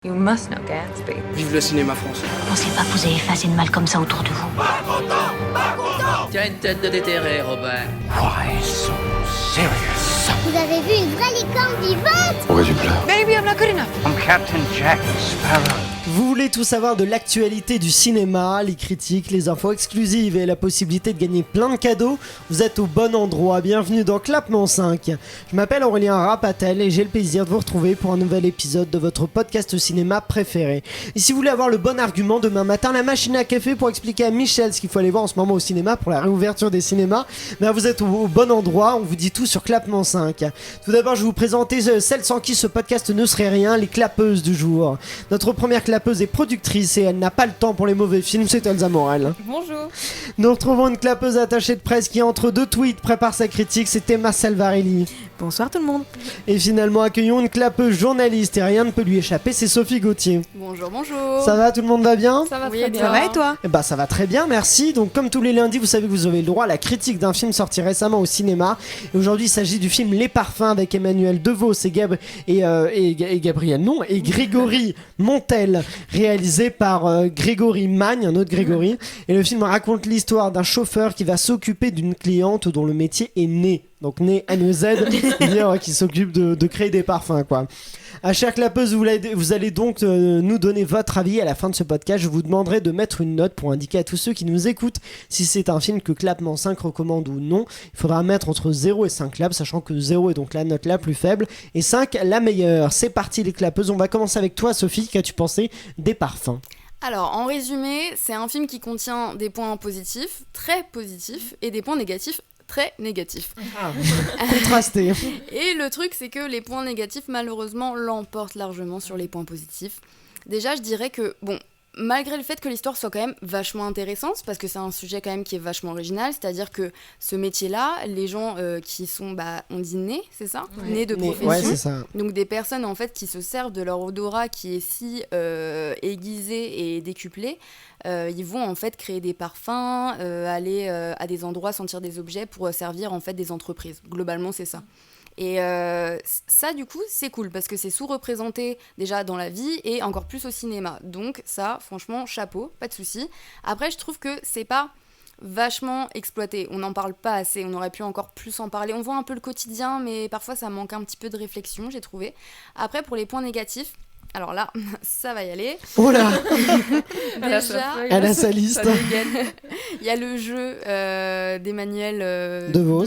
You must know Gatsby. Vive le cinéma français. Pensez pas que vous avez effacé de mal comme ça autour de vous. Tu as une tête de déterré, Robert. Why so serious? Vous avez vu une vraie licorne vivante? Pourquoi tu pleures? Maybe I'm not good enough. I'm Captain Jack Sparrow. Vous voulez tout savoir de l'actualité du cinéma, les critiques, les infos exclusives et la possibilité de gagner plein de cadeaux? Vous êtes au bon endroit, bienvenue dans Clapement 5. Je m'appelle Aurélien Rapatel et j'ai le plaisir de vous retrouver pour un nouvel épisode de votre podcast cinéma préféré. Et si vous voulez avoir le bon argument demain matin, la machine à café pour expliquer à Michel ce qu'il faut aller voir en ce moment au cinéma pour la réouverture des cinémas, ben vous êtes au bon endroit, on vous dit tout sur Clapement 5. Tout d'abord, je vais vous présenter celle sans qui ce podcast ne serait rien, les clapeuses du jour. Notre première clapeuse est productrice et elle n'a pas le temps pour les mauvais films, c'est Elsa Morel. Bonjour. Nous retrouvons une clapeuse attachée de presse qui entre deux tweets prépare sa critique, c'est Emma Salvarelli. Bonsoir tout le monde. Et finalement accueillons une clapeuse journaliste et rien ne peut lui échapper, c'est Sophie Gauthier. Bonjour, bonjour. Ça va, tout le monde va bien? Ça va Oui, très bien. ça va et toi? Eh ben ça va très bien, merci. Donc comme tous les lundis, vous savez que vous avez le droit à la critique d'un film sorti récemment au cinéma. Et aujourd'hui, il s'agit du film Les Parfums avec Emmanuel Devos et Gabriel, non, et Grégory Montel, réalisé par Grégory Magne, un autre Grégory. Et le film raconte l'histoire d'un chauffeur qui va s'occuper d'une cliente dont le métier est né. Donc né N-E-Z, c'est-à-dire qui s'occupe de créer des parfums, quoi. À chère clapeuse, vous allez donc nous donner votre avis à la fin de ce podcast. Je vous demanderai de mettre une note pour indiquer à tous ceux qui nous écoutent si c'est un film que Clapement 5 recommande ou non. Il faudra mettre entre 0 et 5 claps, sachant que 0 est donc la note la plus faible et 5 la meilleure. C'est parti les clapeuses, on va commencer avec toi Sophie, qu'as-tu pensé des parfums? Alors, en résumé, c'est un film qui contient des points positifs, très positifs, et des points négatifs, très négatifs. Contrasté. Et le truc, c'est que les points négatifs, malheureusement, l'emportent largement sur les points positifs. Déjà, je dirais que, malgré le fait que l'histoire soit quand même vachement intéressante, parce que c'est un sujet quand même qui est vachement original, c'est-à-dire que ce métier-là, les gens qui sont, on dit nés, c'est ça? Ouais. Nés de profession. Ouais, c'est ça. Donc des personnes en fait qui se servent de leur odorat qui est si aiguisé et décuplé, ils vont en fait créer des parfums, aller à des endroits, sentir des objets pour servir en fait des entreprises. Globalement, c'est ça. Et ça, du coup, c'est cool parce que c'est sous-représenté déjà dans la vie et encore plus au cinéma. Donc ça, franchement, chapeau, pas de souci. Après, je trouve que c'est pas vachement exploité. On n'en parle pas assez, on aurait pu encore plus en parler. On voit un peu le quotidien, mais parfois ça manque un petit peu de réflexion, j'ai trouvé. Après, pour les points négatifs, alors là, ça va y aller. Oh là, Déjà, elle a sa liste. il y a le jeu d'Emmanuel Devos.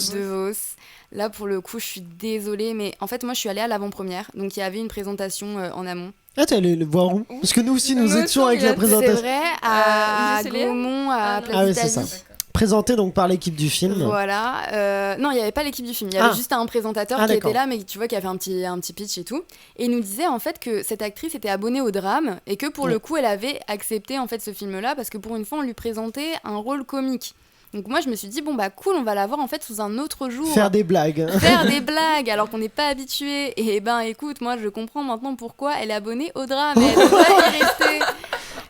Là, pour le coup, je suis désolée, mais en fait, moi, je suis allée à l'avant-première, donc il y avait une présentation en amont. Ah, t'es allé le voir où? Parce que nous aussi, nous étions avec la C'est présentation. vrai, à Musée Célière Gaumont, à Place Ah oui, c'est d'Italie. ça. Présenté donc par l'équipe du film. Voilà. Non, il n'y avait pas l'équipe du film. Il y avait juste un présentateur qui d'accord. était là, mais tu vois, qui avait un petit pitch et tout. Et il nous disait en fait que cette actrice était abonnée au drame et que pour le coup, elle avait accepté en fait ce film-là parce que pour une fois, on lui présentait un rôle comique. Donc moi, je me suis dit, cool, on va la voir en fait sous un autre jour. Faire des blagues. Faire des blagues alors qu'on n'est pas habitué. Et écoute, moi, je comprends maintenant pourquoi elle est abonnée au drame. Et elle devrait y rester.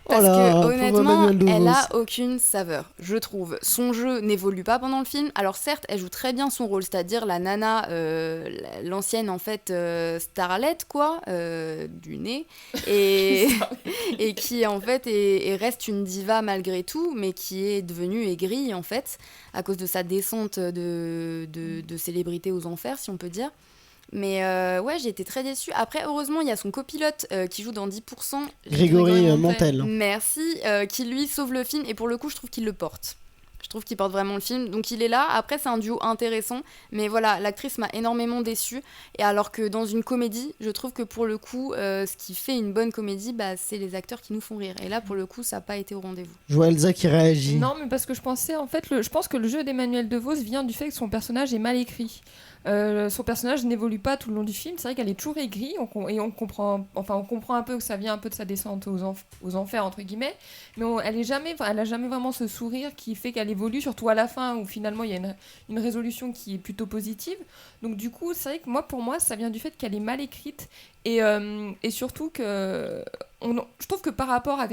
Parce que honnêtement, elle a aucune saveur, je trouve. Son jeu n'évolue pas pendant le film. Alors certes, elle joue très bien son rôle, c'est-à-dire la nana, l'ancienne en fait starlet quoi, du nez, et qui en fait reste une diva malgré tout, mais qui est devenue aigrie en fait à cause de sa descente de célébrité aux enfers, si on peut dire. Mais ouais, j'ai été très déçue. Après, heureusement, il y a son copilote qui joue dans 10%. Grégory Montel. Merci, qui lui sauve le film. Et pour le coup, je trouve qu'il le porte. Je trouve qu'il porte vraiment le film. Donc il est là. Après, c'est un duo intéressant. Mais voilà, l'actrice m'a énormément déçue. Et alors que dans une comédie, je trouve que pour le coup, ce qui fait une bonne comédie, c'est les acteurs qui nous font rire. Et là, pour le coup, ça n'a pas été au rendez-vous. Je vois Elsa qui réagit. Non, mais parce que je pensais, en fait, je pense que le jeu d'Emmanuel Devos vient du fait que son personnage est mal écrit. Son personnage n'évolue pas tout le long du film. C'est vrai qu'elle est toujours aigrie et on comprend un peu que ça vient un peu de sa descente aux enfers entre guillemets, mais elle a jamais vraiment ce sourire qui fait qu'elle évolue, surtout à la fin où finalement il y a une résolution qui est plutôt positive. Donc du coup, c'est vrai que pour moi, ça vient du fait qu'elle est mal écrite et surtout que je trouve que par rapport à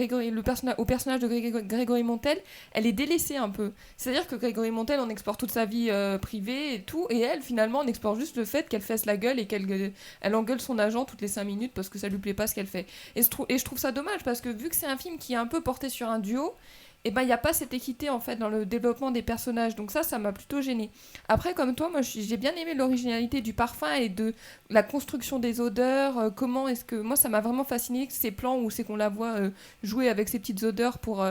au personnage de Grégory Montel, elle est délaissée un peu. C'est-à-dire que Grégory Montel, on explore toute sa vie privée et tout, et elle, finalement, on explore juste le fait qu'elle fesse la gueule et qu'elle engueule son agent toutes les 5 minutes parce que ça lui plaît pas ce qu'elle fait. Et je trouve ça dommage parce que vu que c'est un film qui est un peu porté sur un duo, et ben il n'y a pas cette équité en fait dans le développement des personnages, donc ça m'a plutôt gênée. Après, comme toi, moi j'ai bien aimé l'originalité du parfum et de la construction des odeurs, comment est-ce que moi ça m'a vraiment fasciné ces plans où c'est qu'on la voit jouer avec ses petites odeurs pour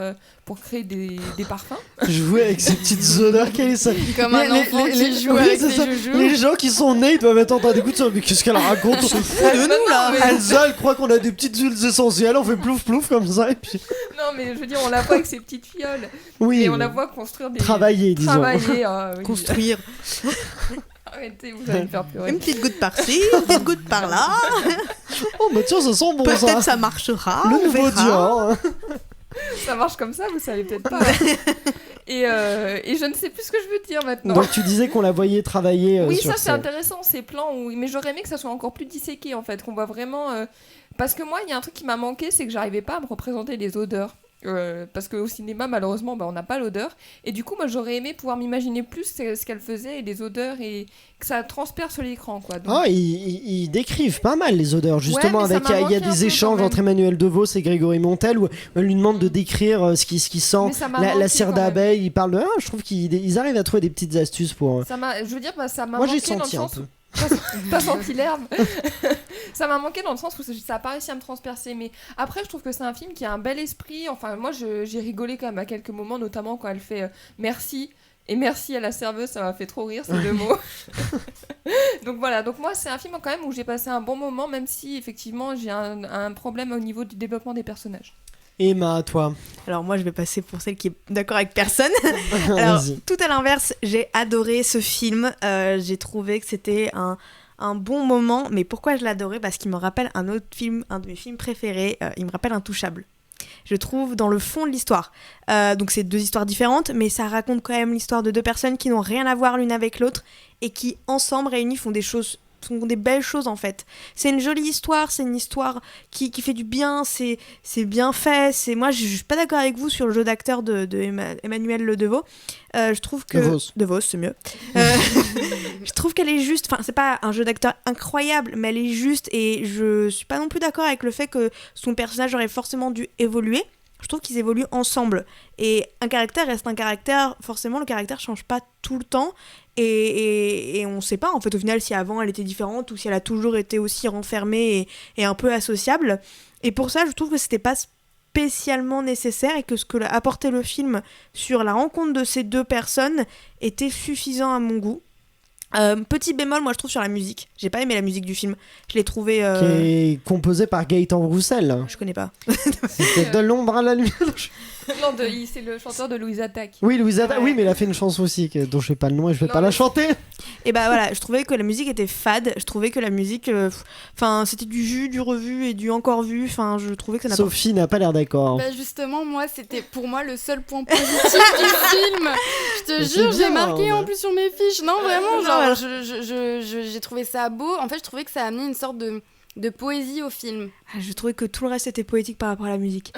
créer des parfums. Jouer avec ses petites odeurs, quelle est ça? Comme un enfant qui joue avec ses joujoux. Les gens qui sont nés, ils doivent être en train d'écouter ça. Mais qu'est-ce qu'elle raconte? On se fout de nous là. Elsa, elle croit qu'on a des petites huiles essentielles, on fait plouf plouf comme ça et puis. Non mais je veux dire, on la voit avec ses petites fioles. Oui. Et on la voit construire des. Travailler, disons. Oui. Construire. Arrêtez, vous allez me faire pleurer. Une petite goutte par-ci, une petite goutte par-là. Oh bah tiens, ça sent bon. Peut-être ça marchera. Le nouveau Dior. Ça marche comme ça, vous savez peut-être pas. Et je ne sais plus ce que je veux dire maintenant. Donc tu disais qu'on la voyait travailler. Oui, sur ça c'est intéressant, ces plans. Mais j'aurais aimé que ça soit encore plus disséqué en fait, qu'on voit vraiment. Parce que moi, il y a un truc qui m'a manqué, c'est que j'arrivais pas à me représenter les odeurs. Parce qu'au cinéma, malheureusement, on n'a pas l'odeur. Et du coup, moi, j'aurais aimé pouvoir m'imaginer plus ce qu'elle faisait et les odeurs et que ça transperce sur l'écran, quoi. Donc... ils décrivent pas mal les odeurs, justement. Ouais, il y a des échanges entre Emmanuel DeVos et Grégory Montel où on lui demande de décrire ce qu'il sent, la cire d'abeille. Il parle de. Je trouve qu'ils arrivent à trouver des petites astuces pour. Ça m'a moi, manqué j'ai senti dans le un sens peu. Pas senti l'herbe. Ça m'a manqué dans le sens où ça a pas réussi à me transpercer, mais après je trouve que c'est un film qui a un bel esprit. Enfin moi j'ai rigolé quand même à quelques moments, notamment quand elle fait merci et merci à la serveuse, ça m'a fait trop rire ces deux mots. Donc voilà, donc moi c'est un film quand même où j'ai passé un bon moment, même si effectivement j'ai un problème au niveau du développement des personnages. Emma, toi? Alors moi je vais passer pour celle qui est d'accord avec personne. Alors tout à l'inverse, j'ai adoré ce film. J'ai trouvé que c'était un bon moment. Mais pourquoi je l'ai adoré? Parce qu'il me rappelle un autre film, un de mes films préférés. Il me rappelle Intouchable. Je trouve dans le fond de l'histoire. Donc c'est 2 histoires différentes, mais ça raconte quand même l'histoire de 2 personnes qui n'ont rien à voir l'une avec l'autre et qui ensemble réunis font des belles choses en fait. C'est une jolie histoire, c'est une histoire qui fait du bien, c'est bien fait. Moi je suis pas d'accord avec vous sur le jeu d'acteur de Emmanuel DeVos. Je trouve que DeVos c'est mieux. Je trouve qu'elle est juste, enfin c'est pas un jeu d'acteur incroyable, mais elle est juste et je suis pas non plus d'accord avec le fait que son personnage aurait forcément dû évoluer. Je trouve qu'ils évoluent ensemble. Et un caractère reste un caractère. Forcément, le caractère change pas tout le temps. Et on sait pas, en fait, au final, si avant elle était différente ou si elle a toujours été aussi renfermée et un peu associable. Et pour ça, je trouve que c'était pas spécialement nécessaire et que ce que apportait le film sur la rencontre de ces 2 personnes était suffisant à mon goût. Petit bémol, moi je trouve sur la musique. J'ai pas aimé la musique du film. Je l'ai trouvé. Qui est composée par Gaëtan Roussel. Je connais pas. C'était de l'ombre à la lumière. Non, c'est le chanteur de Louise Attaque. Oui, Louise Attaque. Ouais. Oui, mais il a fait une chanson aussi dont je sais pas le nom et je vais pas la chanter. Et bah voilà, je trouvais que la musique était fade. Je trouvais que la musique, c'était du vu, du revu et du encore vu. Enfin, je trouvais que ça n'a Sophie n'a pas l'air d'accord. Bah justement, moi, c'était pour moi le seul point positif du film. Je te jure, j'ai marqué en plus sur mes fiches. Non, vraiment, genre, j'ai trouvé ça beau. En fait, je trouvais que ça a amené une sorte de poésie au film. Je trouvais que tout le reste était poétique par rapport à la musique.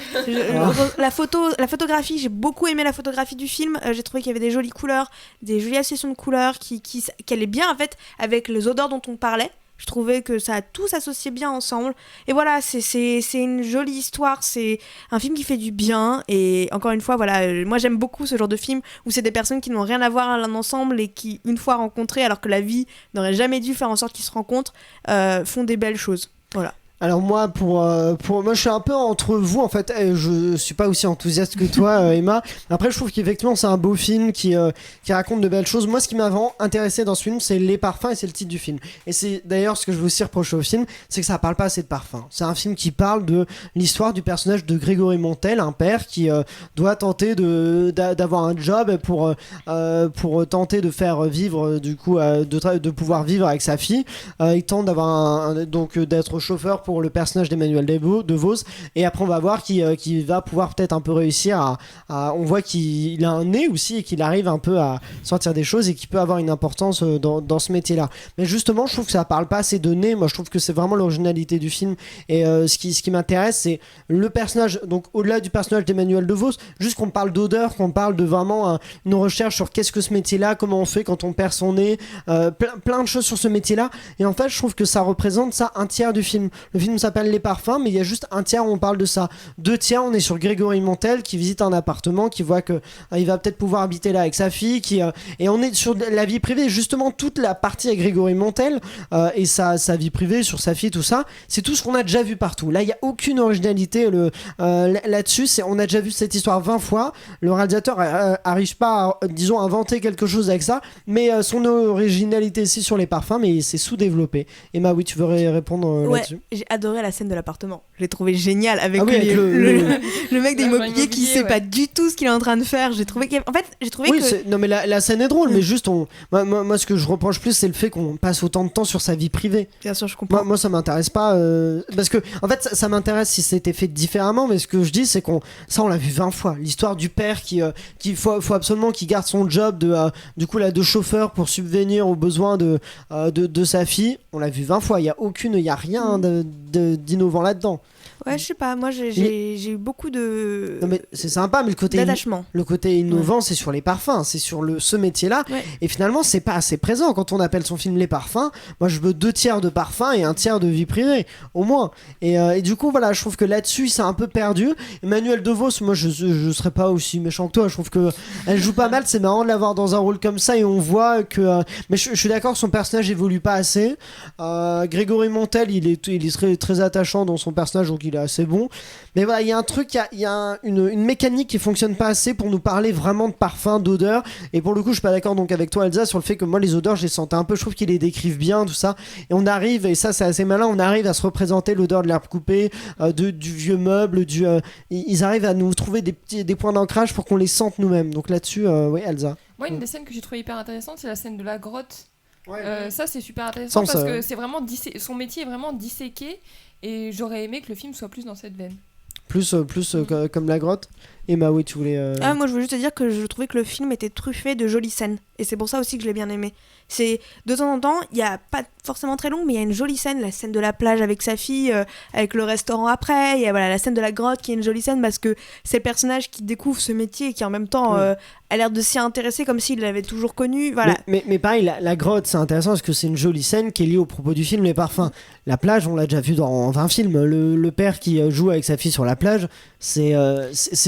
La photographie, j'ai beaucoup aimé la photographie du film. J'ai trouvé qu'il y avait des jolies couleurs, des jolies associations de couleurs qui allaient bien en fait avec les odeurs dont on parlait. Je trouvais que ça a tout s'associé bien ensemble. Et voilà, c'est une jolie histoire, c'est un film qui fait du bien. Et encore une fois, voilà, moi j'aime beaucoup ce genre de film où c'est des personnes qui n'ont rien à voir l'un ensemble et qui, une fois rencontrées, alors que la vie n'aurait jamais dû faire en sorte qu'ils se rencontrent, font des belles choses. Voilà. Alors moi, pour moi, je suis un peu entre vous en fait. Je suis pas aussi enthousiaste que toi, Emma. Après, je trouve qu'effectivement, c'est un beau film qui raconte de belles choses. Moi, ce qui m'a vraiment intéressé dans ce film, c'est les parfums et c'est le titre du film. Et c'est d'ailleurs ce que je veux aussi reprocher au film, c'est que ça parle pas assez de parfums. C'est un film qui parle de l'histoire du personnage de Grégory Montel, un père qui doit tenter d'avoir un job pour tenter de faire vivre, du coup, de pouvoir vivre avec sa fille. Il tente d'avoir d'être chauffeur pour le personnage d'Emmanuel DeVos, et après on va voir qu'il va pouvoir peut-être un peu réussir on voit qu'il a un nez aussi et qu'il arrive un peu à sortir des choses et qu'il peut avoir une importance dans ce métier-là. Mais justement, je trouve que ça parle pas assez de nez. Moi, je trouve que c'est vraiment l'originalité du film, et ce qui m'intéresse, c'est le personnage, donc au-delà du personnage d'Emmanuel DeVos, juste qu'on parle d'odeur, qu'on parle de vraiment une recherche sur qu'est-ce que ce métier-là, comment on fait quand on perd son nez, plein de choses sur ce métier-là. Et en fait, je trouve que ça représente ça un tiers du film. Le film s'appelle Les Parfums, mais il y a juste un tiers où on parle de ça. 2 tiers, on est sur Grégory Montel qui visite un appartement, qui voit que il va peut-être pouvoir habiter là avec sa fille, et on est sur la vie privée. Justement, toute la partie avec Grégory Montel et sa vie privée, sur sa fille, tout ça, c'est tout ce qu'on a déjà vu partout. Là, il n'y a aucune originalité là-dessus. On a déjà vu cette histoire 20 fois. Le réalisateur n'arrive pas à, disons, inventer quelque chose avec ça, mais son originalité, c'est sur les parfums, mais c'est sous-développé. Emma, oui, tu veux répondre là-dessus? J'ai adoré la scène de l'appartement. Je l'ai trouvé génial avec, avec le mec d'immobilier qui sait pas du tout ce qu'il est en train de faire. J'ai trouvé que... Non, mais la scène est drôle, mais juste moi, ce que je reproche plus, c'est le fait qu'on passe autant de temps sur sa vie privée. Bien sûr, je comprends. Moi ça m'intéresse pas, parce que en fait ça m'intéresse si c'était fait différemment, mais ce que je dis, c'est on l'a vu 20 fois, l'histoire du père qui faut absolument qu'il garde son job de chauffeur pour subvenir aux besoins de sa fille. On l'a vu 20 fois, il y a rien d'innovant là-dedans. Ouais, je sais pas, moi j'ai eu beaucoup de... Non, mais c'est sympa, mais le côté innovant, c'est sur les parfums, c'est sur ce métier-là, et finalement c'est pas assez présent. Quand on appelle son film Les Parfums, moi je veux 2 tiers de parfums et 1 tiers de vie privée, au moins. Et du coup, voilà, je trouve que là-dessus, c'est un peu perdu. Emmanuel DeVos, moi je serais pas aussi méchant que toi, je trouve qu'elle joue pas mal, c'est marrant de l'avoir dans un rôle comme ça, et on voit que... mais je suis d'accord, son personnage évolue pas assez. Grégory Montel, il est très, très attachant dans son personnage, donc il est assez bon, mais voilà, il y a un truc, il y a une mécanique qui fonctionne pas assez pour nous parler vraiment de parfum, d'odeur. Et pour le coup, je suis pas d'accord donc avec toi, Elsa, sur le fait que moi les odeurs, je les sentais un peu, je trouve qu'ils les décrivent bien, tout ça, et on arrive, et ça c'est assez malin, on arrive à se représenter l'odeur de l'herbe coupée, du vieux meuble, ils arrivent à nous trouver des points d'ancrage pour qu'on les sente nous-mêmes. Donc là-dessus, oui, Elsa. Moi, une des scènes que j'ai trouvé hyper intéressante, c'est la scène de la grotte. Ça c'est super intéressant parce que c'est vraiment son métier est vraiment disséqué, et j'aurais aimé que le film soit plus dans cette veine. Plus comme la grotte. Emma, oui, tu voulais... moi je veux juste te dire que je trouvais que le film était truffé de jolies scènes, et c'est pour ça aussi que je l'ai bien aimé. C'est de temps en temps, il y a pas forcément très long, mais il y a une jolie scène, la scène de la plage avec sa fille, avec le restaurant après, il y a la scène de la grotte qui est une jolie scène parce que c'est le personnage qui découvre ce métier et qui en même temps a l'air de s'y intéresser comme s'il l'avait toujours connu, voilà. Mais pareil, la grotte, c'est intéressant parce que c'est une jolie scène qui est liée au propos du film Les Parfums. La plage, on l'a déjà vu dans 20 films, le père qui joue avec sa fille sur la plage, c'est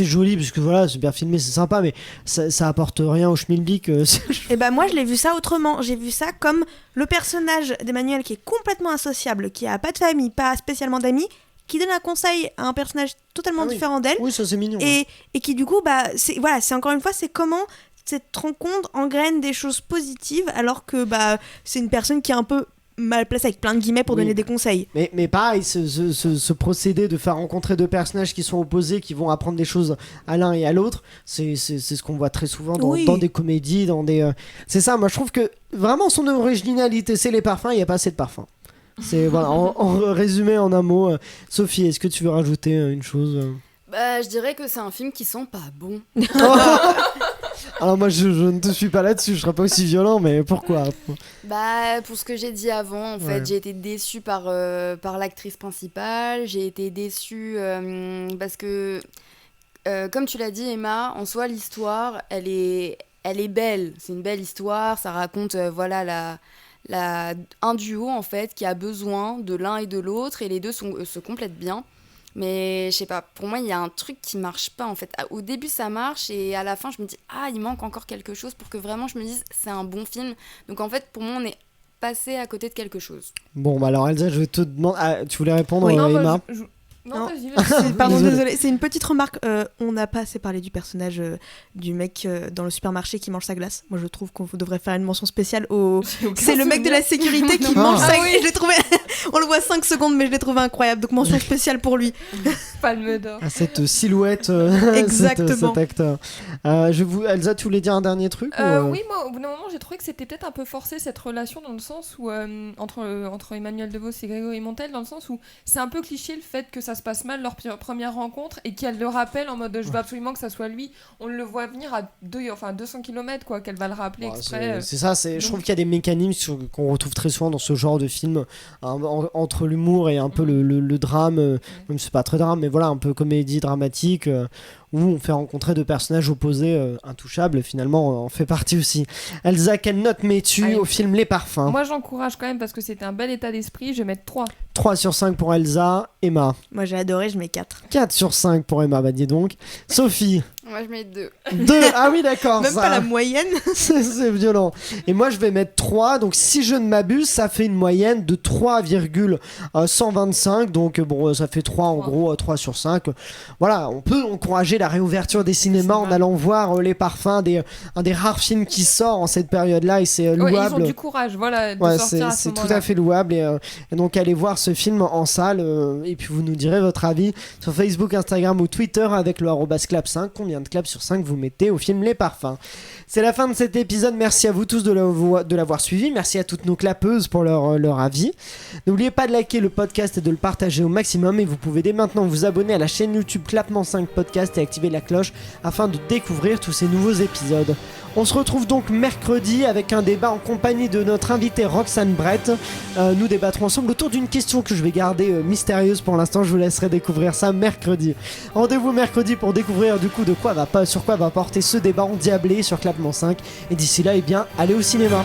joli parce que voilà, c'est bien filmé, c'est sympa, mais ça apporte rien au schmilblick. Et bah moi je l'ai vu ça autrement, j'ai vu ça comme le personnage d'Emmanuel qui est complètement associable, qui a pas de famille, pas spécialement d'amis, qui donne un conseil à un personnage totalement différent d'elle. Oui, ça c'est mignon. Et qui du coup, c'est encore une fois, c'est comment cette rencontre engraine des choses positives alors que c'est une personne qui est un peu mal placée avec plein de guillemets pour donner des conseils. Mais pareil, ce procédé de faire rencontrer 2 personnages qui sont opposés, qui vont apprendre des choses à l'un et à l'autre, c'est ce qu'on voit très souvent dans des comédies, c'est ça, moi je trouve que vraiment son originalité, c'est les parfums, il n'y a pas assez de parfums. C'est voilà, en résumé en un mot. Sophie, est-ce que tu veux rajouter une chose? Je dirais que c'est un film qui sent pas bon. Alors moi je ne te suis pas là-dessus, je serais pas aussi violent, mais pourquoi? Pour ce que j'ai dit avant, en fait, j'ai été déçue par l'actrice principale, j'ai été déçue parce que, comme tu l'as dit Emma, en soi l'histoire, elle est belle, c'est une belle histoire, ça raconte un duo en fait qui a besoin de l'un et de l'autre, et les deux se complètent bien. Mais je sais pas, pour moi il y a un truc qui marche pas en fait. Au début ça marche, et à la fin je me dis il manque encore quelque chose pour que vraiment je me dise c'est un bon film. Donc en fait pour moi on est passé à côté de quelque chose. Bon alors Elsa, je vais te demander, tu voulais répondre Emma? Non, Pardon, désolé. C'est une petite remarque. On n'a pas assez parlé du personnage du mec dans le supermarché qui mange sa glace. Moi, je trouve qu'on devrait faire une mention spéciale au. C'est le mec de la sécurité qui mange sa glace. Je l'ai trouvé. On le voit 5 secondes, mais je l'ai trouvé incroyable. Donc, mention spéciale pour lui. Palme d'or. Cette silhouette. Exactement. Cet acteur. Elsa, tu voulais dire un dernier truc Oui, moi, au bout d'un moment, j'ai trouvé que c'était peut-être un peu forcé cette relation dans le sens où entre Emmanuel DeVos et Grégory Montel, dans le sens où c'est un peu cliché le fait que ça se passe mal leur première rencontre et qu'elle le rappelle en mode je veux absolument que ça soit lui. On le voit venir à 200 km quoi, qu'elle va le rappeler exprès. C'est ça, je trouve qu'il y a des mécanismes qu'on retrouve très souvent dans ce genre de film, entre l'humour et un peu le drame, même c'est pas très drame, mais voilà, un peu comédie dramatique. Où on fait rencontrer deux personnages opposés intouchables, finalement en fait partie aussi. Elsa, quelle note mets-tu au film Les Parfums ? Moi j'encourage quand même parce que c'était un bel état d'esprit, je vais mettre 3. 3 sur 5 pour Elsa. Emma ? Moi j'ai adoré, je mets 4. 4 sur 5 pour Emma, bah dis donc. Sophie ? Moi je mets 2. 2, ah oui d'accord. Même pas la moyenne. C'est violent. Et moi je vais mettre 3, donc si je ne m'abuse, ça fait une moyenne de 3,125, donc bon ça fait 3 en gros, 3 sur 5. Voilà, on peut encourager la réouverture des cinémas en allant voir Les Parfums, un des rares films qui sort en cette période-là, et c'est louable. Ils ont du courage, voilà, de sortir à ce moment-là. C'est tout à fait louable, et donc allez voir ce film en salle, et puis vous nous direz votre avis sur Facebook, Instagram ou Twitter avec le @clap5. Combien de claps sur 5 vous mettez au film Les Parfums? C'est la fin de cet épisode, merci à vous tous de l'avoir suivi, merci à toutes nos clapeuses pour leur avis. N'oubliez pas de liker le podcast et de le partager au maximum, et vous pouvez dès maintenant vous abonner à la chaîne YouTube Clapement 5 Podcast et activer la cloche afin de découvrir tous ces nouveaux épisodes. On se retrouve donc mercredi avec un débat en compagnie de notre invitée Roxane Brett. Nous débattrons ensemble autour d'une question que je vais garder mystérieuse pour l'instant, je vous laisserai découvrir ça mercredi. Rendez-vous mercredi pour découvrir du coup sur quoi va porter ce débat endiablé sur Clapement 5, et d'ici là, allez au cinéma.